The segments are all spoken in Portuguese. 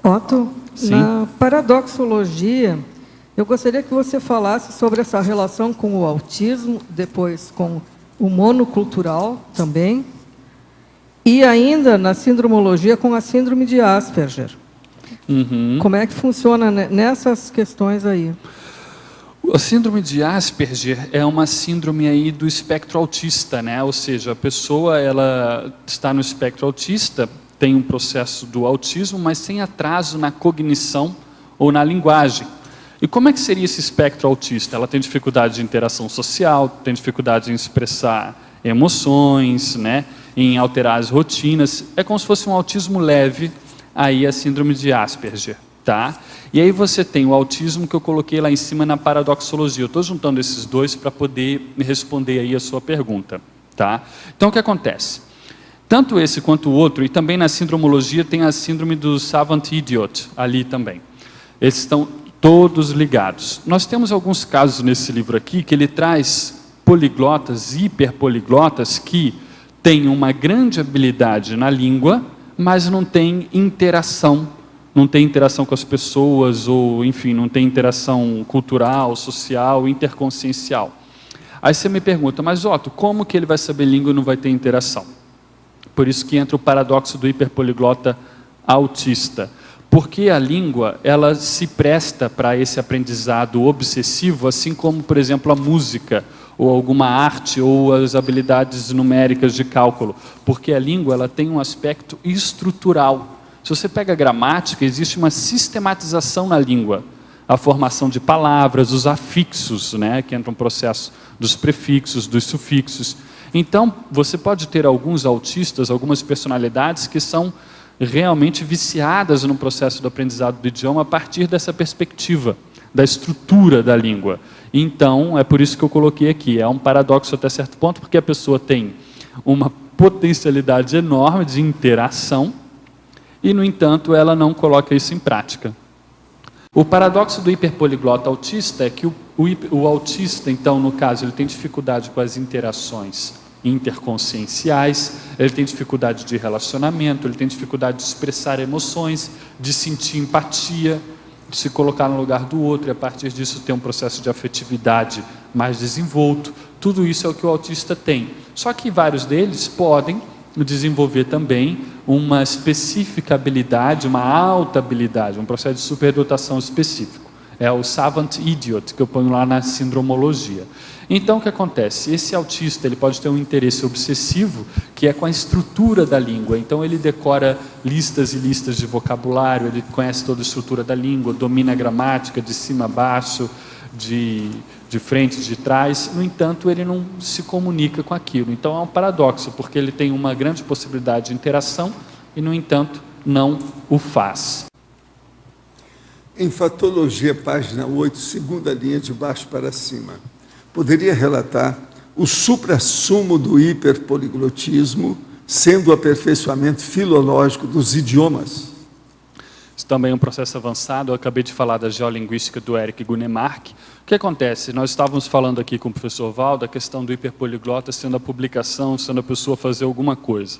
Otto, Sim. Na paradoxologia, eu gostaria que você falasse sobre essa relação com o autismo, depois com o monocultural também, e ainda na sindromologia com a síndrome de Asperger. Como é que funciona nessas questões aí? A síndrome de Asperger é uma síndrome aí do espectro autista, né? Ou seja, a pessoa ela está no espectro autista, tem um processo do autismo, mas sem atraso na cognição ou na linguagem. E como é que seria esse espectro autista? Ela tem dificuldade de interação social, tem dificuldade em expressar emoções, né? Em alterar as rotinas. É como se fosse um autismo leve, aí a síndrome de Asperger. Tá? E aí você tem o autismo que eu coloquei lá em cima na paradoxologia. Eu estou juntando esses dois para poder responder aí a sua pergunta. Tá? Então o que acontece? Tanto esse quanto o outro, e também na sindromologia tem a síndrome do savant idiot ali também. Esses estão todos ligados. Nós temos alguns casos nesse livro aqui que ele traz poliglotas, hiperpoliglotas, que têm uma grande habilidade na língua, mas não têm interação. Não tem interação com as pessoas, ou enfim, não tem interação cultural, social, interconsciencial. Aí você me pergunta, mas Otto, como que ele vai saber língua e não vai ter interação? Por isso que entra o paradoxo do hiperpoliglota autista. Porque a língua, ela se presta para esse aprendizado obsessivo, assim como, por exemplo, a música, ou alguma arte, ou as habilidades numéricas de cálculo. Porque a língua, ela tem um aspecto estrutural. Se você pega a gramática, existe uma sistematização na língua. A formação de palavras, os afixos, né, que entra um processo dos prefixos, dos sufixos. Então, você pode ter alguns autistas, algumas personalidades que são realmente viciadas no processo do aprendizado do idioma a partir dessa perspectiva, da estrutura da língua. Então, é por isso que eu coloquei aqui. É um paradoxo até certo ponto, porque a pessoa tem uma potencialidade enorme de interação, e, no entanto, ela não coloca isso em prática. O paradoxo do hiperpoliglota autista é que o autista, então, no caso, ele tem dificuldade com as interações interconscienciais, ele tem dificuldade de relacionamento, ele tem dificuldade de expressar emoções, de sentir empatia, de se colocar no lugar do outro, e a partir disso ter um processo de afetividade mais desenvolto. Tudo isso é o que o autista tem. Só que vários deles podem desenvolver também uma específica habilidade, uma alta habilidade, um processo de superdotação específico. É o savant idiot, que eu ponho lá na sindromologia. Então, o que acontece? Esse autista ele pode ter um interesse obsessivo, que é com a estrutura da língua. Então, ele decora listas e listas de vocabulário, ele conhece toda a estrutura da língua, domina a gramática de cima a baixo, de frente, de trás. No entanto, ele não se comunica com aquilo. Então, é um paradoxo, porque ele tem uma grande possibilidade de interação e, no entanto, não o faz. Em Fatologia, página 8, segunda linha de baixo para cima, poderia relatar o suprassumo do hiperpoliglotismo, sendo o aperfeiçoamento filológico dos idiomas? Isso também é um processo avançado. Eu acabei de falar da geolinguística do Eric Gunemark. O que acontece? Nós estávamos falando aqui com o professor Val da questão do hiperpoliglota sendo a publicação, sendo a pessoa fazer alguma coisa.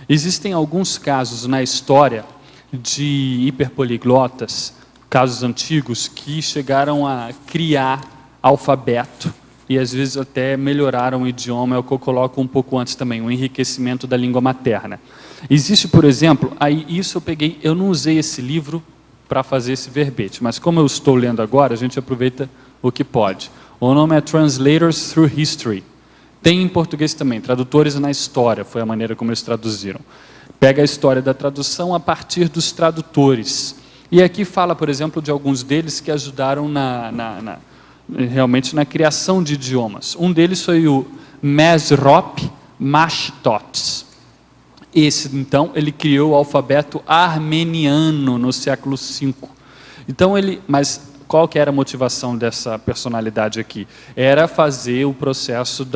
Existem alguns casos na história de hiperpoliglotas, casos antigos, que chegaram a criar alfabeto e às vezes até melhoraram o idioma, é o que eu coloco um pouco antes também, o enriquecimento da língua materna. Existe, por exemplo, aí isso eu peguei, eu não usei esse livro para fazer esse verbete, mas como eu estou lendo agora, a gente aproveita o que pode. O nome é Translators Through History. Tem em português também, Tradutores na História, foi a maneira como eles traduziram. Pega a história da tradução a partir dos tradutores. E aqui fala, por exemplo, de alguns deles que ajudaram realmente na criação de idiomas. Um deles foi o Mesrop Mashtots. Esse, então, ele criou o alfabeto armeniano no século V. Então, mas qual que era a motivação dessa personalidade aqui? Era fazer o processo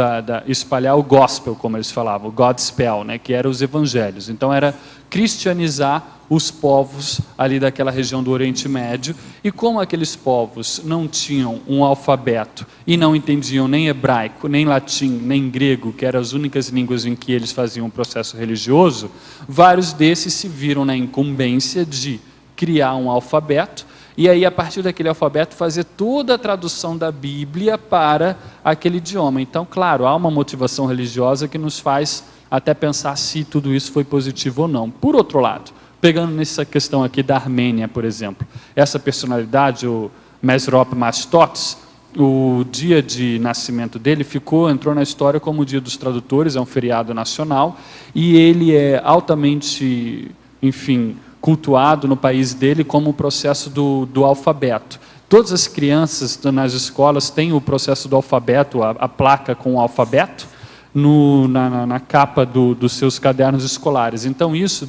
espalhar o gospel, como eles falavam, o Godspell, né, que eram os evangelhos. Então, era cristianizar os povos ali daquela região do Oriente Médio, e como aqueles povos não tinham um alfabeto e não entendiam nem hebraico, nem latim, nem grego, que eram as únicas línguas em que eles faziam um processo religioso, vários desses se viram na incumbência de criar um alfabeto, e aí, a partir daquele alfabeto, fazer toda a tradução da Bíblia para aquele idioma. Então, claro, há uma motivação religiosa que nos faz até pensar se tudo isso foi positivo ou não. Por outro lado, pegando nessa questão aqui da Armênia, por exemplo, essa personalidade, o Mesrop Mastots, o dia de nascimento dele entrou na história como o Dia dos Tradutores, é um feriado nacional, e ele é altamente, enfim, cultuado no país dele como o processo do alfabeto. Todas as crianças nas escolas têm o processo do alfabeto, a placa com o alfabeto, na capa dos seus cadernos escolares. Então isso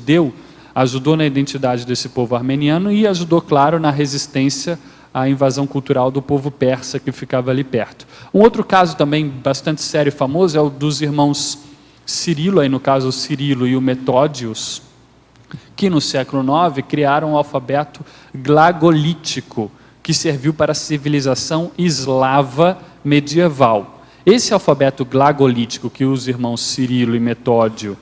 ajudou na identidade desse povo armeniano e ajudou, claro, na resistência à invasão cultural do povo persa que ficava ali perto. Um outro caso também bastante sério e famoso é o dos irmãos Cirilo, aí no caso o Cirilo e o Metódios, que no século IX criaram o alfabeto glagolítico, que serviu para a civilização eslava medieval. Esse alfabeto glagolítico que os irmãos Cirilo e Metódio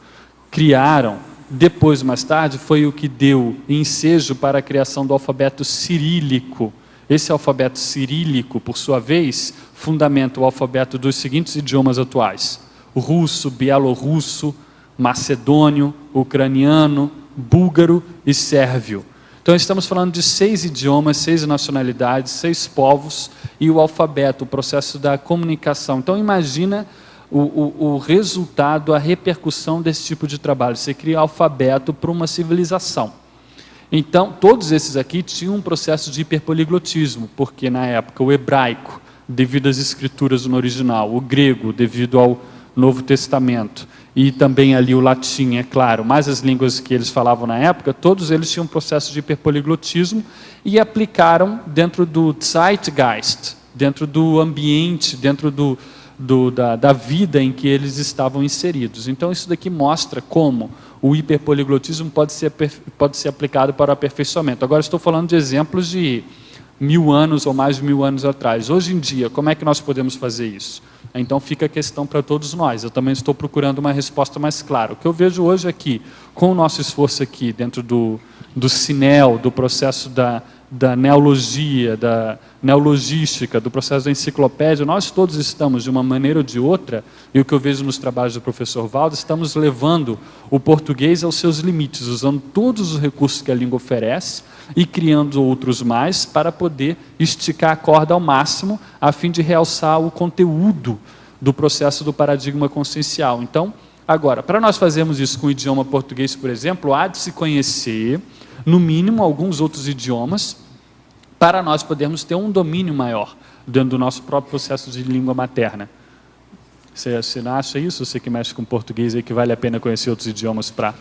criaram, depois, mais tarde, foi o que deu ensejo para a criação do alfabeto cirílico. Esse alfabeto cirílico, por sua vez, fundamenta o alfabeto dos seguintes idiomas atuais: russo, bielorrusso, macedônio, ucraniano, búlgaro e sérvio. Então estamos falando de 6 idiomas, 6 nacionalidades, 6 povos e o alfabeto, o processo da comunicação. Então imagina o resultado, a repercussão desse tipo de trabalho. Você cria alfabeto para uma civilização. Então todos esses aqui tinham um processo de hiperpoliglotismo, porque na época o hebraico, devido às escrituras no original, o grego, devido ao Novo Testamento, e também ali o latim, é claro, mais as línguas que eles falavam na época, todos eles tinham um processo de hiperpoliglotismo e aplicaram dentro do Zeitgeist, dentro do ambiente, dentro da vida em que eles estavam inseridos. Então isso daqui mostra como o hiperpoliglotismo pode ser aplicado para o aperfeiçoamento. Agora estou falando de exemplos de 1000 anos ou mais de 1000 anos atrás. Hoje em dia, como é que nós podemos fazer isso? Então fica a questão para todos nós. Eu também estou procurando uma resposta mais clara. O que eu vejo hoje aqui, com o nosso esforço aqui, dentro do CINEL, do processo da neologia, da neologística, do processo da enciclopédia, nós todos estamos, de uma maneira ou de outra, e o que eu vejo nos trabalhos do professor Valdo, estamos levando o português aos seus limites, usando todos os recursos que a língua oferece e criando outros mais para poder esticar a corda ao máximo, a fim de realçar o conteúdo do processo do paradigma consciencial. Então, agora, para nós fazermos isso com o idioma português, por exemplo, há de se conhecer, no mínimo, alguns outros idiomas, para nós podermos ter um domínio maior dentro do nosso próprio processo de língua materna. Você não acha isso? Você que mexe com português aí, que vale a pena conhecer outros idiomas para